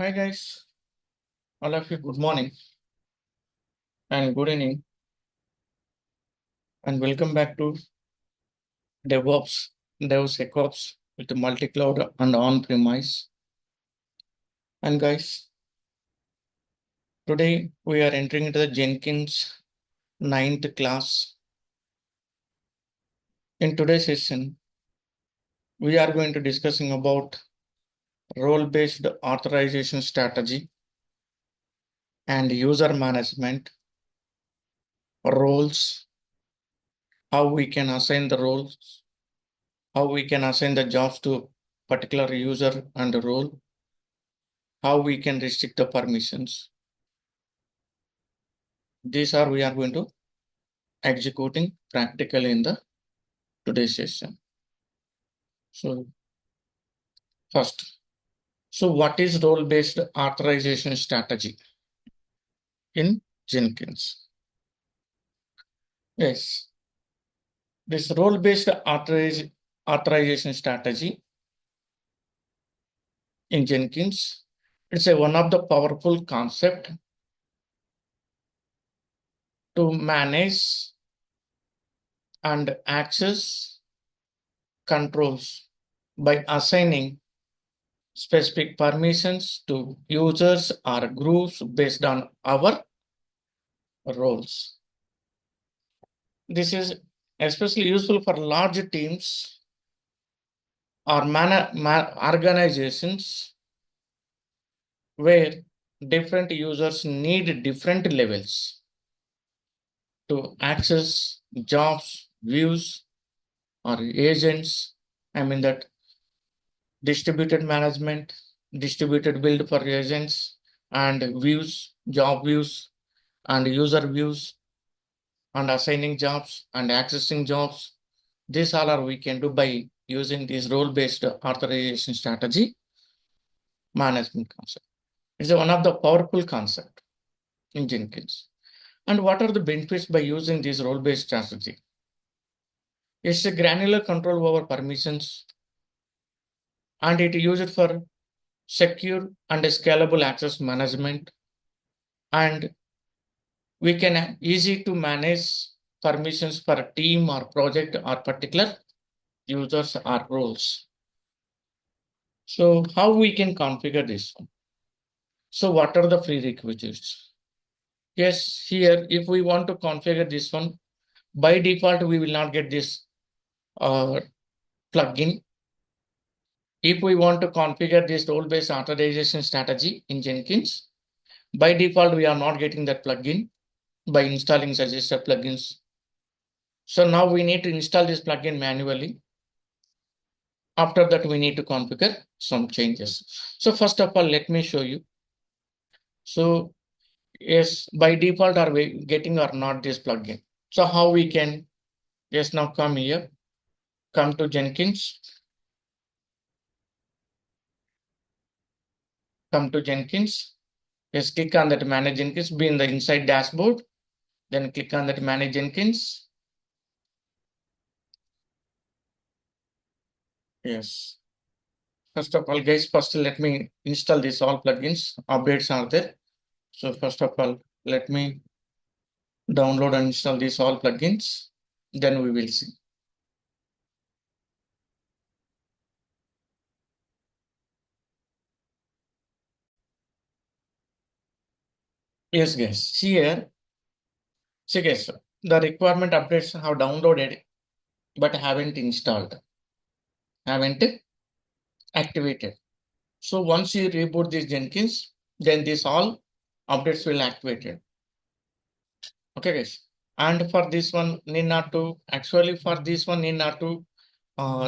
Hi guys, all of you, good morning and good evening, and welcome back to DevOps, DevSecOps with multi-cloud and on-premise. And guys, today we are entering into the Jenkins ninth class. In today's session, we are going to discussing about role-based authorization strategy and user management, roles, how we can assign the roles, how we can assign the jobs to particular user and role, how we can restrict the permissions. These are we are going to executing practically in the today's session. So first, so what is role-based authorization strategy in Jenkins? Yes, this role-based authorization strategy in Jenkins, it's a one of the powerful concept to manage and access controls by assigning specific permissions to users or groups based on our roles. This is especially useful for large teams or organizations where different users need different levels to access jobs, views, or agents. I mean that distributed management, distributed build for agents, and views, job views, and user views, and assigning jobs and accessing jobs. This all are we can do by using this role-based authorization strategy management concept. It's one of the powerful concept in Jenkins. And what are the benefits by using this role-based strategy? It's a granular control over permissions, and it used for secure and scalable access management, and we can easy to manage permissions for a team or project or particular users or roles. So how we can configure this one? So what are the prerequisites? Yes, here if we want to configure this one, by default we will not get this plugin. If we want to configure this role-based authorization strategy in Jenkins, by default we are not getting that plugin by installing suggested plugins. So now we need to install this plugin manually. After that, we need to configure some changes. So first of all, let me show you. So yes, by default, are we getting or not this plugin? So how we can, yes, now come here, come to Jenkins, come to Jenkins. Yes, click on that manage Jenkins, be in the inside dashboard, then click on that manage Jenkins. Yes. First of all, guys, first let me install this all plugins. Updates are there. So first of all, let me download and install these all plugins. Then we will see. Yes, guys. Here, see, guys, the requirement updates have downloaded but haven't installed, haven't activated. So once you reboot this Jenkins, then this all updates will activated. Okay, guys. And for this one, need not to actually for this one need not to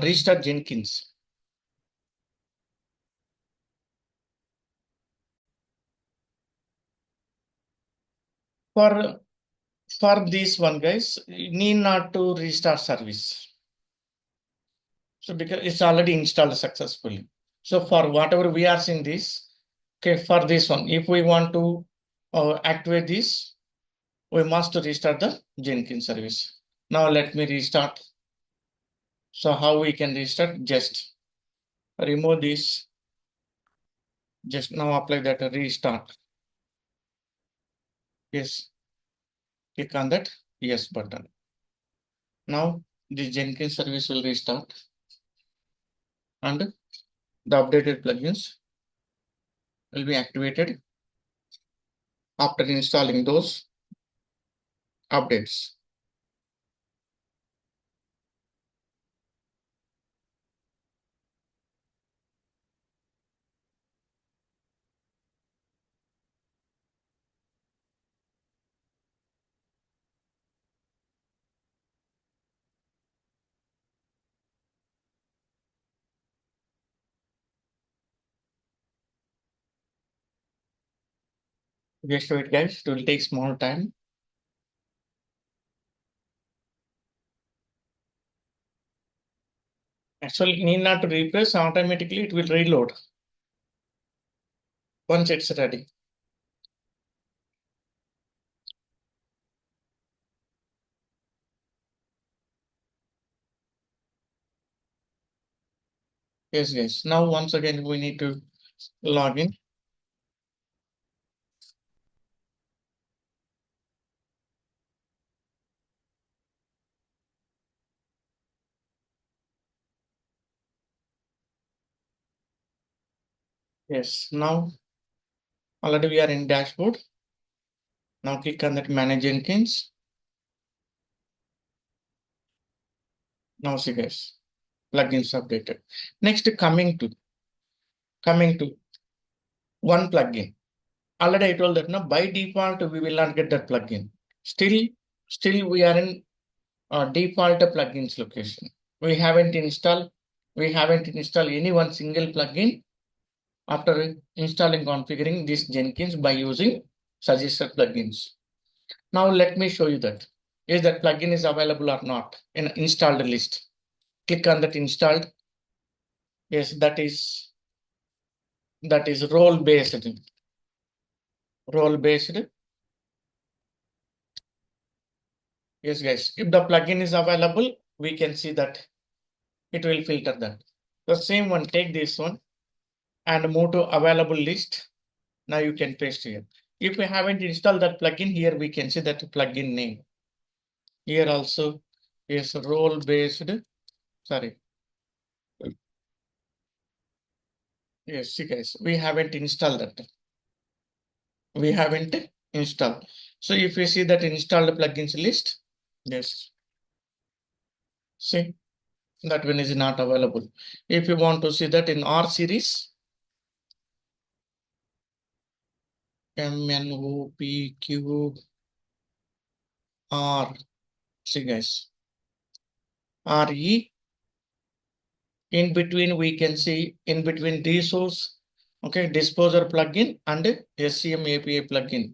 restart Jenkins. For this one, guys, you need not to restart service. So because it's already installed successfully. So for whatever we are seeing this, okay, for this one, if we want to activate this, we must restart the Jenkins service. Now let me restart. So how we can restart? Just remove this Just now apply that restart. Yes, click on that yes button. Now the Jenkins service will restart and the updated plugins will be activated after installing those updates. Just wait guys, it will take small time. Actually, need not to refresh, automatically it will reload once it's ready. Yes, guys. Now once again we need to log in. Yes, now already we are in dashboard. Now click on that manage Jenkins. Now see guys, plugins updated. Next coming to one plugin. Already I told that now by default we will not get that plugin. Still we are in default plugins location. We haven't installed any one single plugin after installing configuring this Jenkins by using suggested plugins. Now let me show you that. Is that plugin is available or not in installed list? Click on that installed. Yes, that is role based. Role based. Yes, guys. If the plugin is available, we can see that it will filter that. The same one, take this one and move to available list. Now you can paste here. If we haven't installed that plugin, here we can see that plugin name. Here also is role based. Sorry. Yes, see guys, we haven't installed that. We haven't installed. So if you see that installed plugins list, yes, see that one is not available. If you want to see that in R series, MNOPQR, see guys, RE, in between we can see in between resource, okay, disposer plugin and SCM API plugin.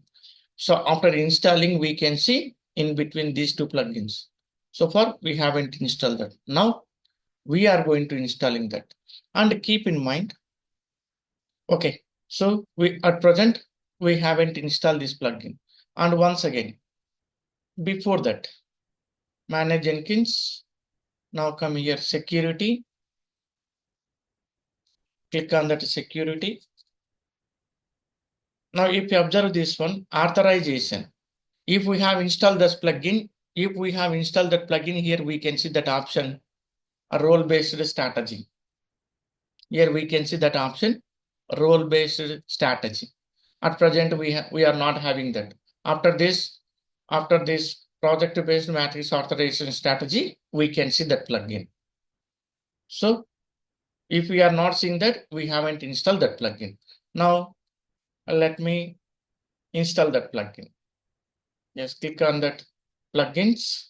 So after installing, we can see in between these two plugins. So far, we haven't installed that. Now we are going to installing that. And keep in mind, okay, so we at present, we haven't installed this plugin. And once again, before that, manage Jenkins. Now come here, security. Click on that security. Now, if you observe this one, authorization. If we have installed this plugin, if we have installed that plugin here, we can see that option, a role-based strategy. Here we can see that option, role-based strategy. At present, we are not having that. After this project-based matrix authorization strategy, we can see that plugin. So if we are not seeing that, we haven't installed that plugin. Now let me install that plugin. Yes, click on that plugins,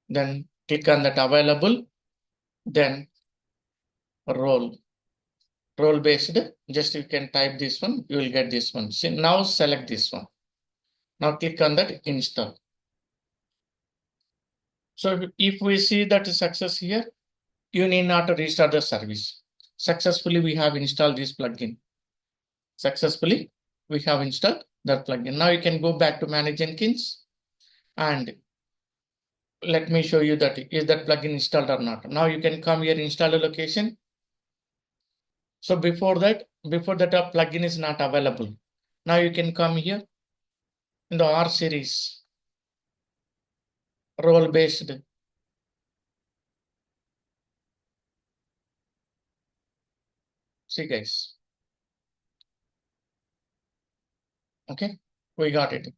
then click on that available, then role based. Just you can type this one, you will get this one. See, now select this one. Now click on that install. So if we see that success here, you need not to restart the service. Successfully, we have installed this plugin. Successfully, we have installed that plugin. Now you can go back to Manage Jenkins and let me show you that is that plugin installed or not. Now you can come here, install a location. So before that a plugin is not available. Now you can come here in the R series, role based. See guys, okay, we got it.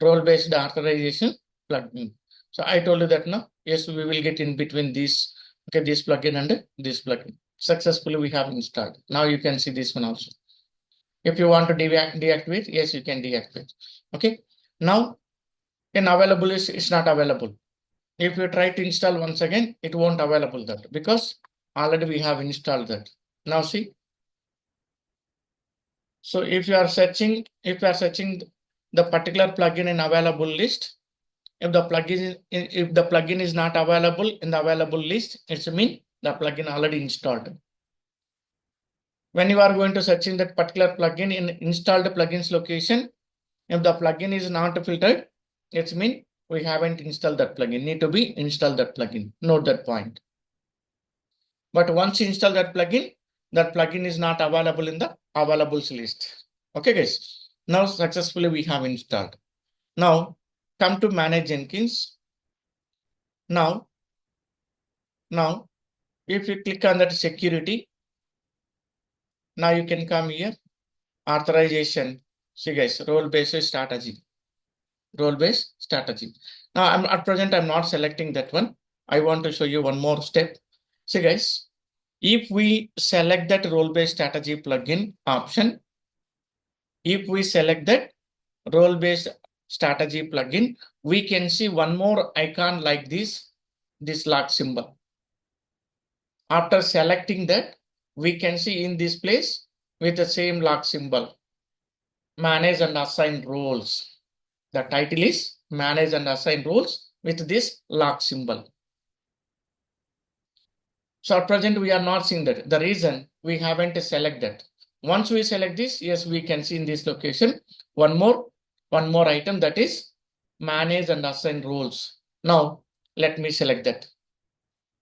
Role based authorization plugin. So I told you that now, yes, we will get in between this, okay, this plugin and this plugin. Successfully we have installed. Now you can see this one also. If you want to deactivate, yes, you can deactivate. Okay. Now in available is it's not available. If you try to install once again, it won't available that because already we have installed that. Now see, so if you are searching the particular plugin in available list, if the plugin is not available in the available list, it's mean the plugin already installed. When you are going to search in that particular plugin in installed plugins location, if the plugin is not filtered, it's mean we haven't installed that plugin. Need to be install that plugin. Note that point. But once you install that plugin is not available in the availables list. Okay, guys. Now successfully we have installed. Now come to manage Jenkins. Now, now if you click on that security, now you can come here, authorization. See guys, role-based strategy. Role-based strategy. Now I'm at present, I'm not selecting that one. I want to show you one more step. See guys, if we select that role-based strategy plugin option, if we select that role-based strategy plugin, we can see one more icon like this lock symbol. After selecting that, we can see in this place with the same lock symbol, manage and assign roles. The title is manage and assign roles with this lock symbol. So at present, we are not seeing that. The reason we haven't selected that. Once we select this, yes, we can see in this location one more item, that is manage and assign roles. Now let me select that.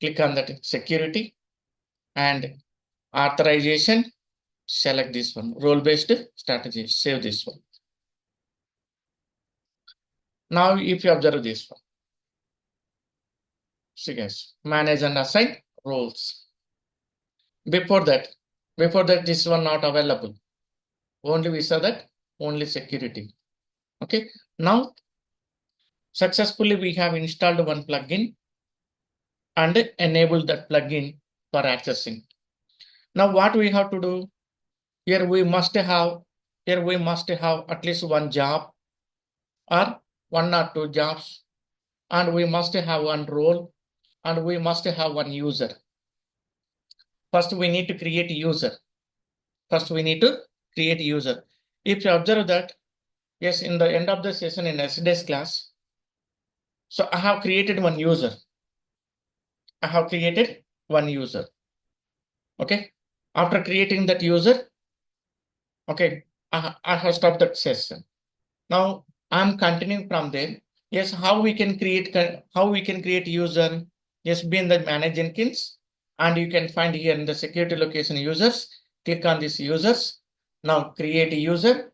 Click on that security and authorization. Select this one, role-based strategy. Save this one. Now if you observe this one, see guys, manage and assign roles. Before that, this one not available. Only we saw that only security. Okay. Now successfully we have installed one plugin and enabled that plugin for accessing. Now what we have to do here, we must have at least one job or one or two jobs, and we must have one role, and we must have one user. First we need to create a user. If you observe that, yes, in the end of the session in yesterday's class, so I have created one user. Okay. After creating that user, okay, I have stopped that session. Now I'm continuing from there. Yes, how we can create user? Yes, be in the manage Jenkins, and you can find here in the security location users. Click on this users. Now create a user.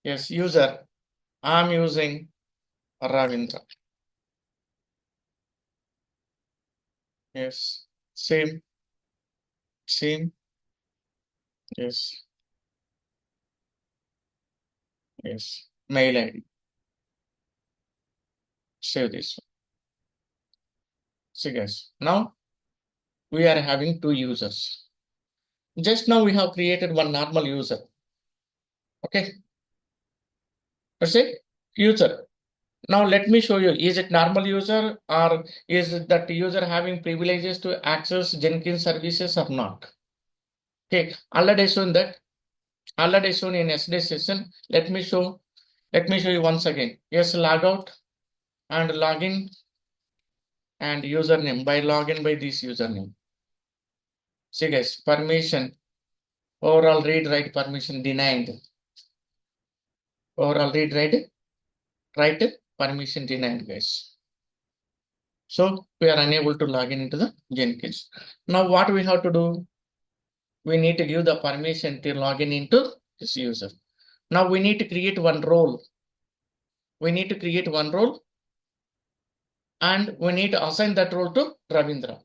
Yes, user. I'm using Ravindra. Yes, same. Yes, yes. Mail ID. Save this one. See guys. Now we are having two users. Just now we have created one normal user. Okay. Let's say user. Now let me show you, is it normal user or is that user having privileges to access Jenkins services or not? Okay, already shown in yesterday's session. Let me show you once again. Yes, log out and login and username by login by this username. See guys, permission, overall read write permission denied. Overall read write permission denied, guys. So we are unable to log in into the Jenkins. Now what we have to do? we need to give the permission to log in into this user. Now we need to create one role. We need to create one role and we need to assign that role to Ravindra.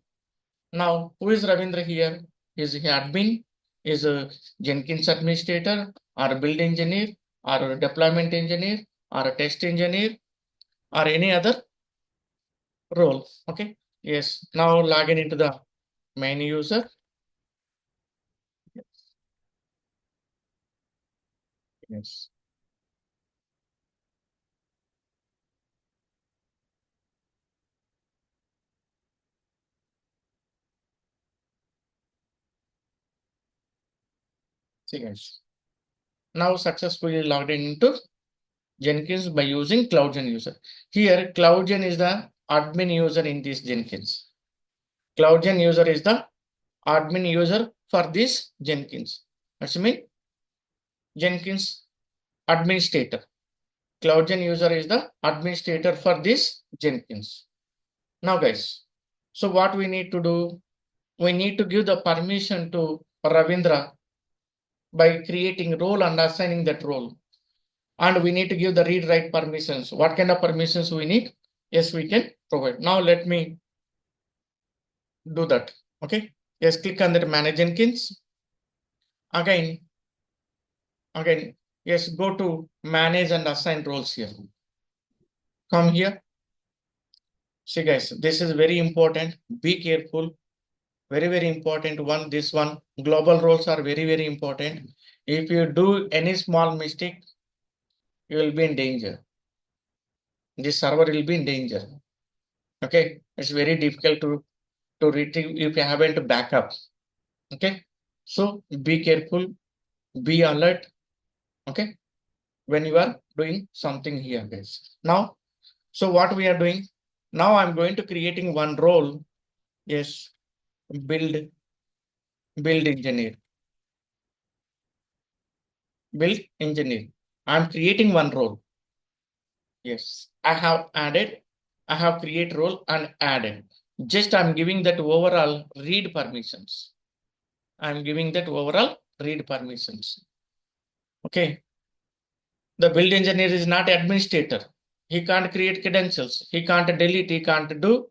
Now, who is Ravindra here? Is he admin? Is a Jenkins administrator or a build engineer or a deployment engineer or a test engineer or any other role? Okay. Yes. Now log in into the main user. Yes. See guys. Now successfully logged in into Jenkins by using CloudGen user. Here, CloudGen is the admin user in this Jenkins. CloudGen user is the admin user for this Jenkins. That's mean Jenkins administrator. CloudGen user is the administrator for this Jenkins. Now, guys, so what we need to do? We need to give the permission to Ravindra by creating role and assigning that role. And we need to give the read write permissions. What kind of permissions we need? Yes, we can provide. Now let me do that. Okay. Yes, click on that manage Jenkins. Again, yes, go to manage and assign roles here. Come here. See guys, this is very important. Be careful. Very, very important one. This one, global roles are very, very important. If you do any small mistake, you will be in danger. This server will be in danger. Okay. It's very difficult to retrieve if you haven't backup. Okay. So be careful, be alert. Okay. When you are doing something here, guys. Now, so what we are doing? Now I'm going to creating one role. Yes. Build, build engineer, build engineer. I'm creating one role. Yes. I have create role and added. Just I'm giving that overall read permissions. I'm giving that overall read permissions. Okay. The build engineer is not administrator. He can't create credentials. He can't delete. He can't do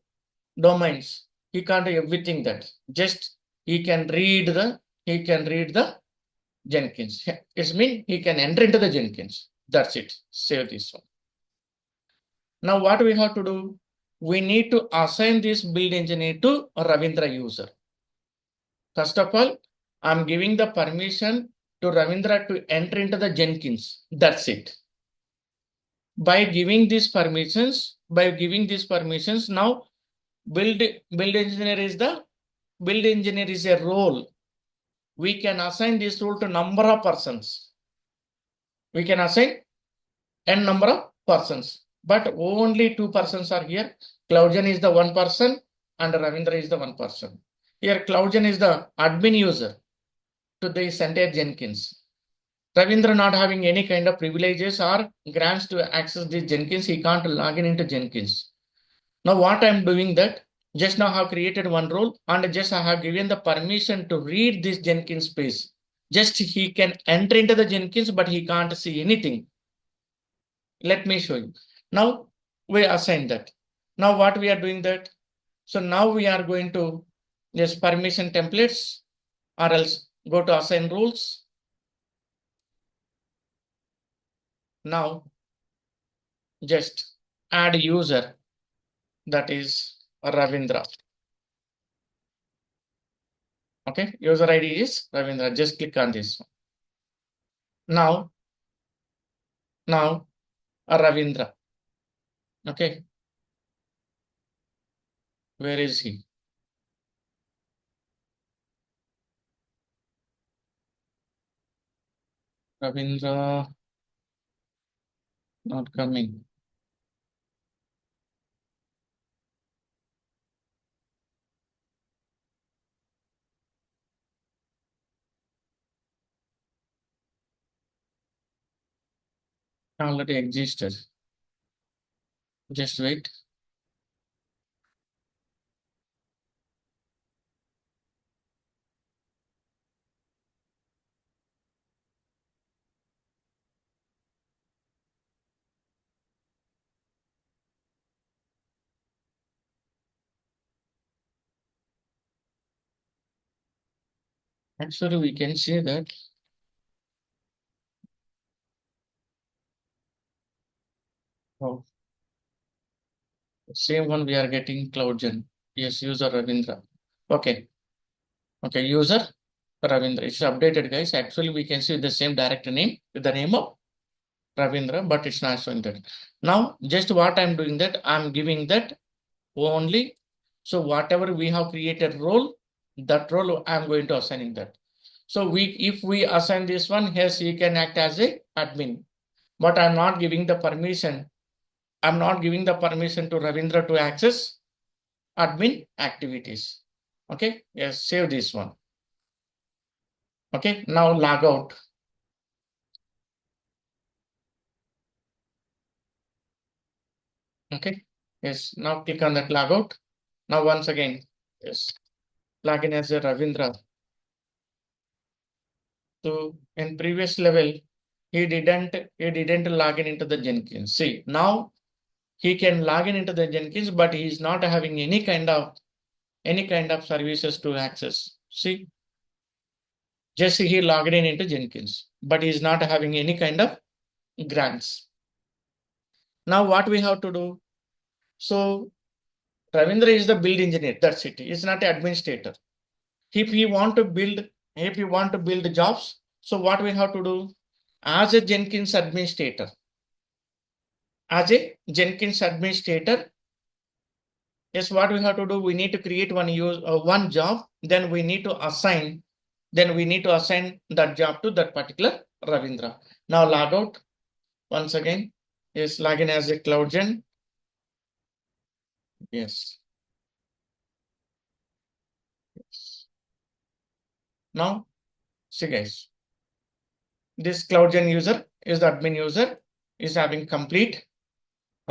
domains. He can't do everything that. Just he can read the Jenkins. It means he can enter into the Jenkins. That's it. Save this one. Now what we have to do? We need to assign this build engineer to a Ravindra user. First of all, I'm giving the permission to Ravindra to enter into the Jenkins. That's it. By giving these permissions, now build engineer is the build engineer is a role. We can assign this role to number of persons. We can assign n number of persons, but only two persons are here. CloudGen is the one person and Ravindra is the one person. Here, CloudGen is the admin user to this entire Jenkins. Ravindra not having any kind of privileges or grants to access this Jenkins, he can't log in into Jenkins. Now what I'm doing that, just now I have created one role and just I have given the permission to read this Jenkins page. Just he can enter into the Jenkins, but he can't see anything. Let me show you. Now we assign that. Now what we are doing that? So now we are going to just permission templates or else go to assign rules. Now just add user, that is Ravindra. Okay, user ID is Ravindra. Just click on this one. Now Ravindra. Okay, where is he? Ravindra not coming. Already existed. Just wait. Actually, we can say that. Oh, same one we are getting CloudGen. Yes, user Ravindra. Okay. Okay, user Ravindra. It's updated, guys. Actually, we can see the same director name with the name of Ravindra, but it's not showing that. Now, just what I'm doing that, I'm giving that only. So whatever we have created role, that role I'm going to assigning that. So if we assign this one, yes, he can act as a admin, but I'm not giving the permission. I'm not giving the permission to Ravindra to access admin activities. Okay, yes, save this one. Okay, now log out. Okay, yes, now click on that log out. Now once again, yes, log in as a Ravindra. So in previous level, he didn't log in into the Jenkins. See, now he can log in into the Jenkins, but he is not having any kind of services to access. See, just he logged in into Jenkins, but he is not having any kind of grants. Now what we have to do? So Ravindra is the build engineer. That's it. He's not an administrator. If you want to build, if you want to build jobs, so what we have to do? As a Jenkins administrator, as a Jenkins administrator, yes, what we have to do? We need to create one job. Then we need to assign that job to that particular Ravindra. Now log out once again. Yes, login as a CloudGen. Yes. Now, see guys, this CloudGen user is the admin user is having complete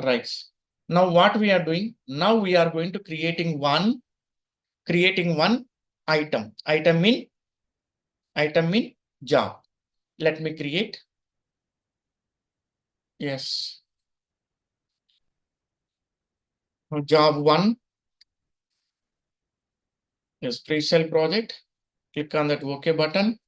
rights. Now what we are doing? Now we are going to creating one item. Item in job. Let me create. Yes. Job one is pre-sale project. Click on that OK button.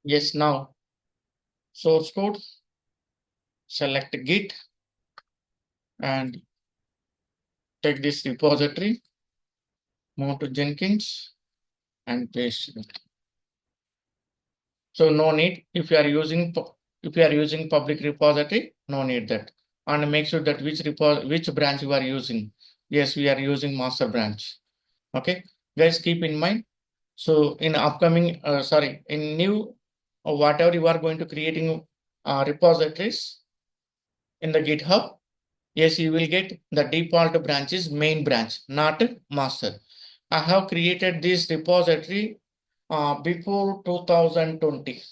Yes, now source code, select Git and take this repository, move to Jenkins and paste it. So no need if you are using public repository, no need that. And make sure that which branch you are using. Yes, we are using master branch. Okay, guys, keep in mind. So in upcoming, in new whatever you are going to creating repositories in the GitHub, yes, you will get the default branch is main branch, not master. I have created this repository before 2020.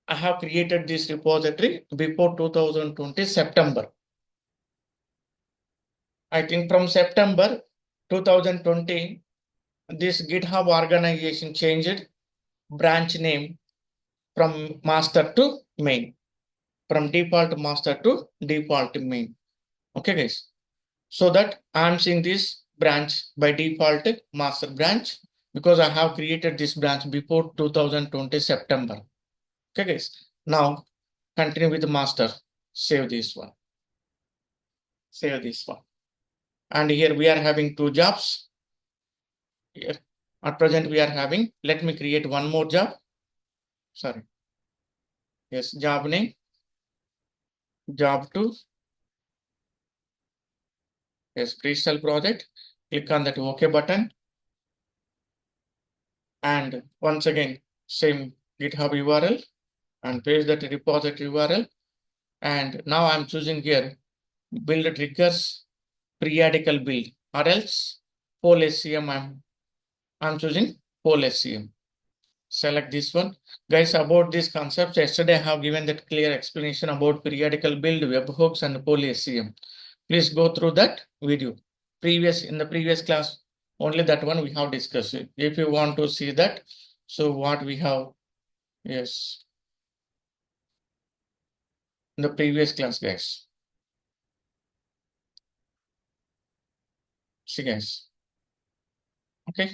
I have created this repository before 2020 September. I think from September 2020, this GitHub organization changed branch name from master to main, from default master to default main. Okay, guys. So that I'm seeing this branch by default master branch because I have created this branch before 2020 September. Okay, guys. Now continue with the master. Save this one. Save this one. And here we are having two jobs. Here at present we are having. Let me create one more job. Sorry. Yes, job name. Job two. Yes, pre-sale project. Click on that OK button. And once again, same GitHub URL and paste that repository URL. And now I'm choosing here build triggers periodical build or else poll SCM. I'm choosing poll SCM. Select this one. Guys, about these concepts, yesterday I have given that clear explanation about periodical build, webhooks, and poll SCM. Please go through that video. In the previous class, only that one we have discussed. If you want to see that, so what we have Yes, in the previous class, guys. See, guys. Okay,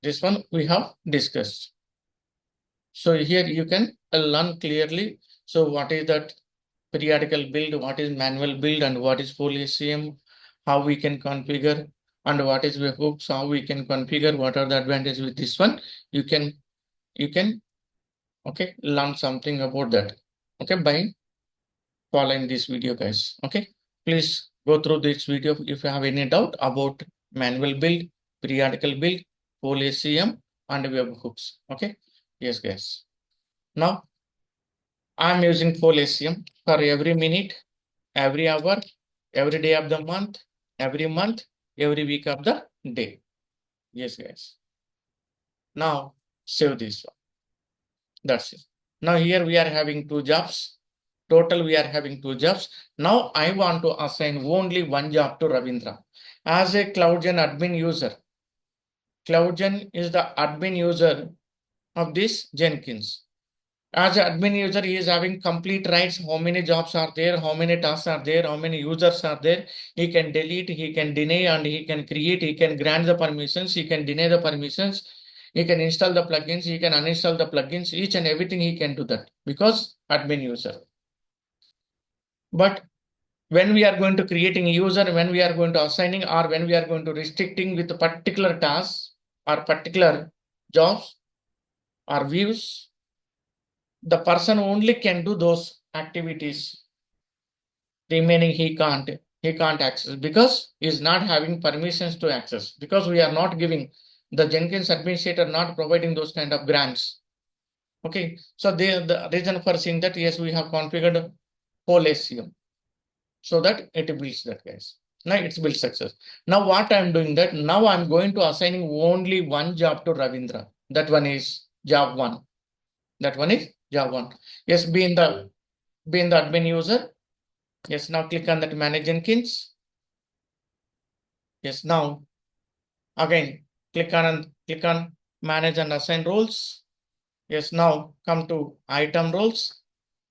this one we have discussed. So here you can learn clearly. So what is that periodical build, what is manual build, and what is full ACM, how we can configure, and what is webhooks, how we can configure, what are the advantages with this one. You can you can okay learn something about that. Okay, by following this video, guys. Okay, please go through this video if you have any doubt about manual build, periodical build, full ACM, and webhooks. Okay, yes, guys. Now I'm using full ACM for every minute, every hour, every day of the month, every week of the day. Yes, guys. Now save this one. That's it. Now here we are having two jobs. Total we are having two jobs. Now I want to assign only one job to Ravindra. As a CloudGen admin user, CloudGen is the admin user of this Jenkins. As an admin user, he is having complete rights. How many jobs are there? How many tasks are there? How many users are there? He can delete, he can deny, and he can create. He can grant the permissions. He can deny the permissions. He can install the plugins. He can uninstall the plugins. Each and everything he can do that because admin user. But when we are going to creating a user, when we are going to assigning, or when we are going to restricting with particular tasks or particular jobs or views, the person only can do those activities. Remaining he can't access because he's not having permissions to access, because we are not giving the Jenkins administrator not providing those kind of grants. Okay, so the reason for saying that, yes, we have configured whole ACM so that it builds that, guys. Now it's built success. Now what I'm doing that, now I'm going to assigning only one job to Ravindra. That one is job one. That one is job one. Yes, be in the admin user. Yes, now click on that manage Jenkins. Yes, now again click on manage and assign roles. Yes, now come to item roles.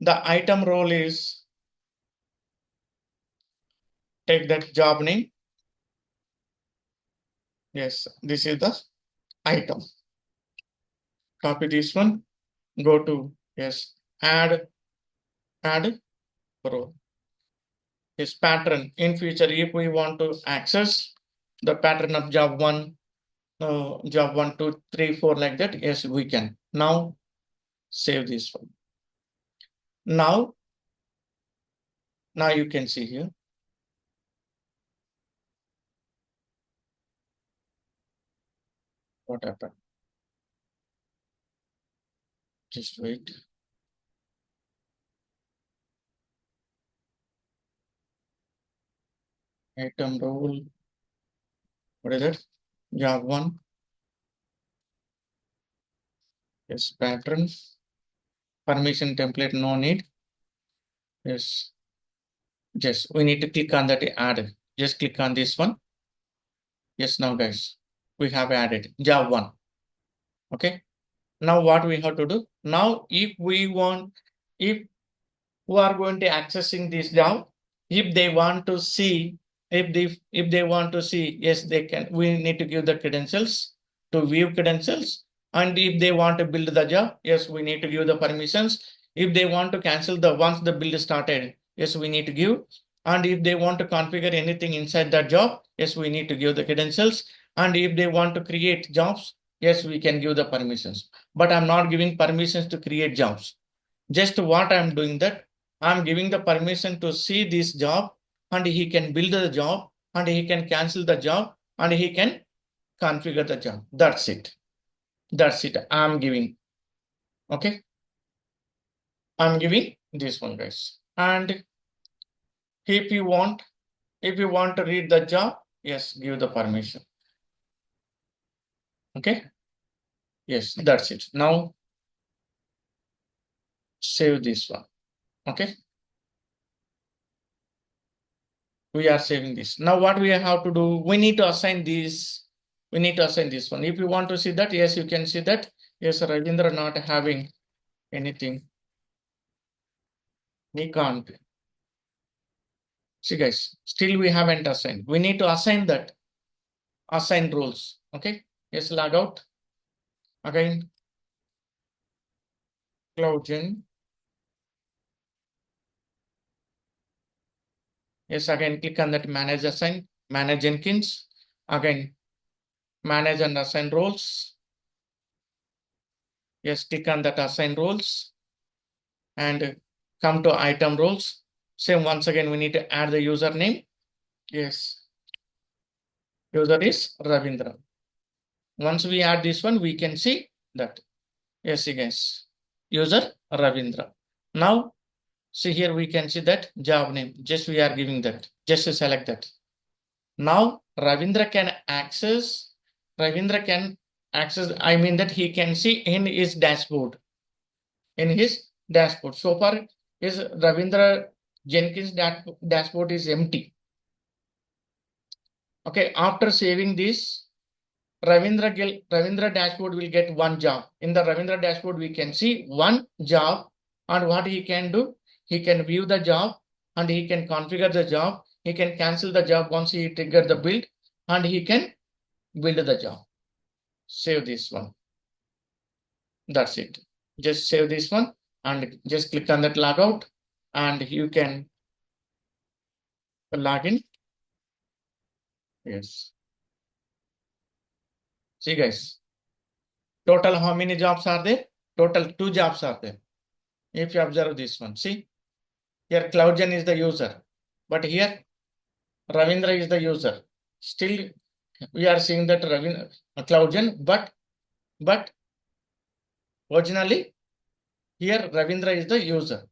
The item role is, take that job name. Yes, this is the item. Copy this one. Go to, yes, add row. Yes, pattern. In future, if we want to access the pattern of job one, job 1, 2, 3, 4, like that, yes, we can. Now save this one. Now you can see here. What happened? Just wait. Item role. What is it? Job one. Yes, pattern. Permission template, no need. Yes. Just we need to click on that add. Just click on this one. Yes, now guys, we have added job one. Okay. Now what we have to do? Now, if who are going to accessing this job, if they want to see, if they want to see, yes, they can. We need to give the credentials to view credentials. And if they want to build the job, yes, we need to give the permissions. If they want to cancel the once the build started, yes, we need to give. And if they want to configure anything inside that job, yes, we need to give the credentials. And if they want to create jobs, yes, we can give the permissions. But I'm not giving permissions to create jobs. Just what I'm doing that, I'm giving the permission to see this job, and he can build the job, and he can cancel the job, and he can configure the job. That's it. That's it. I'm giving. Okay. I'm giving this one, guys. And if you want, if you want to read the job, yes, give the permission. Okay. Yes, that's it. Now save this one. Okay. We are saving this. Now what we have to do, we need to assign this. We need to assign this one. If you want to see that, yes, you can see that. Yes, Ravindra not having anything. We can't. See guys, still we haven't assigned. We need to assign that. Assign roles. Okay. Yes, log out. Again, CloudGen. Yes, again, click on that manage assign, manage Jenkins. Again, manage and assign roles. Yes, click on that assign roles and come to item roles. Same once again, we need to add the username. Yes, user is Ravindra. Once we add this one, we can see that. Yes, guys, user Ravindra. Now, see here, we can see that job name. Just we are giving that. Just to select that. Now, Ravindra can access. I mean that he can see in his dashboard. In his dashboard. So far, his Ravindra Jenkins dashboard is empty. Okay, after saving this, Ravindra dashboard will get one job. In the Ravindra dashboard, we can see one job, and what he can do, he can view the job and he can configure the job. He can cancel the job once he trigger the build, and he can build the job. Save this one. That's it. Just save this one and just click on that logout, and you can log in. Yes. See guys, total how many jobs are there? Total 2 jobs are there. If you observe this one, see here CloudGen is the user, but here Ravindra is the user. Still we are seeing that Ravindra CloudGen, but originally here Ravindra is the user.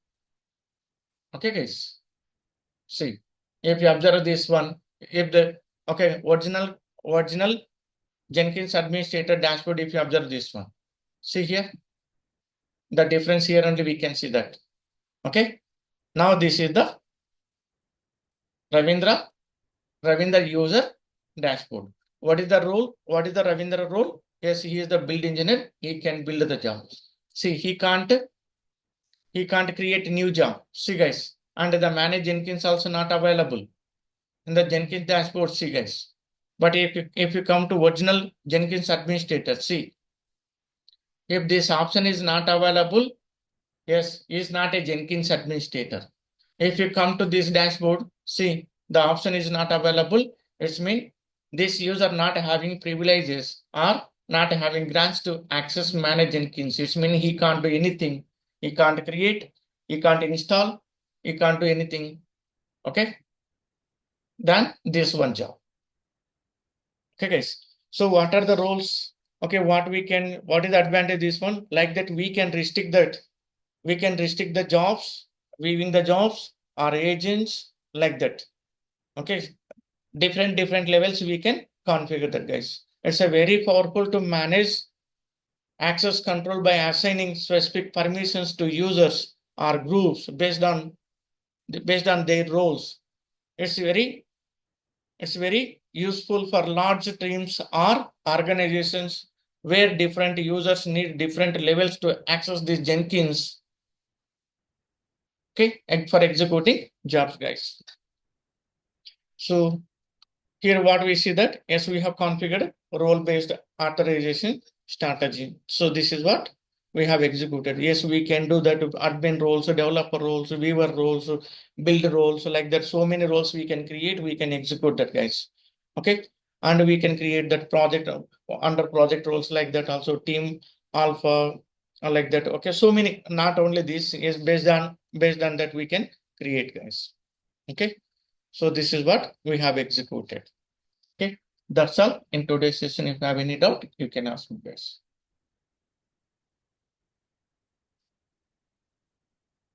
Okay guys, see if you observe this one, if the original Jenkins administrator dashboard, if you observe this one, see here the difference here only we can see that. Okay, now this is the Ravindra user dashboard. What is the role? What is the Ravindra role? Yes, he is the build engineer. He can build the job. See, he can't create new job. See guys, and the manage Jenkins also not available in the Jenkins dashboard. See guys, but if you come to original Jenkins administrator, see if this option is not available, yes, he is not a Jenkins administrator. If you come to this dashboard, see the option is not available. It means this user not having privileges or not having grants to access manage Jenkins. It means he can't do anything. He can't create, he can't install, he can't do anything. Okay. Then this one job. Okay, guys. So what are the roles? Okay, what is the advantage this one? Like that, we can restrict that. We can restrict the jobs, viewing the jobs, or agents, like that. Okay, different levels we can configure that, guys. It's a very powerful to manage access control by assigning specific permissions to users or groups based on their roles. It's very useful for large teams or organizations where different users need different levels to access this Jenkins. Okay, and for executing jobs, guys. So here what we see that, yes, we have configured role-based authorization strategy. So this is what we have executed. Yes, we can do that with admin roles, developer roles, viewer roles, build roles, like that. So many roles we can create, we can execute that, guys. Okay, and we can create that project under project roles, like that. Also team alpha, like that. Okay, so many. Not only this is based on that we can create, guys. Okay. So this is what we have executed. Okay, that's all in today's session. If you have any doubt, you can ask me, guys.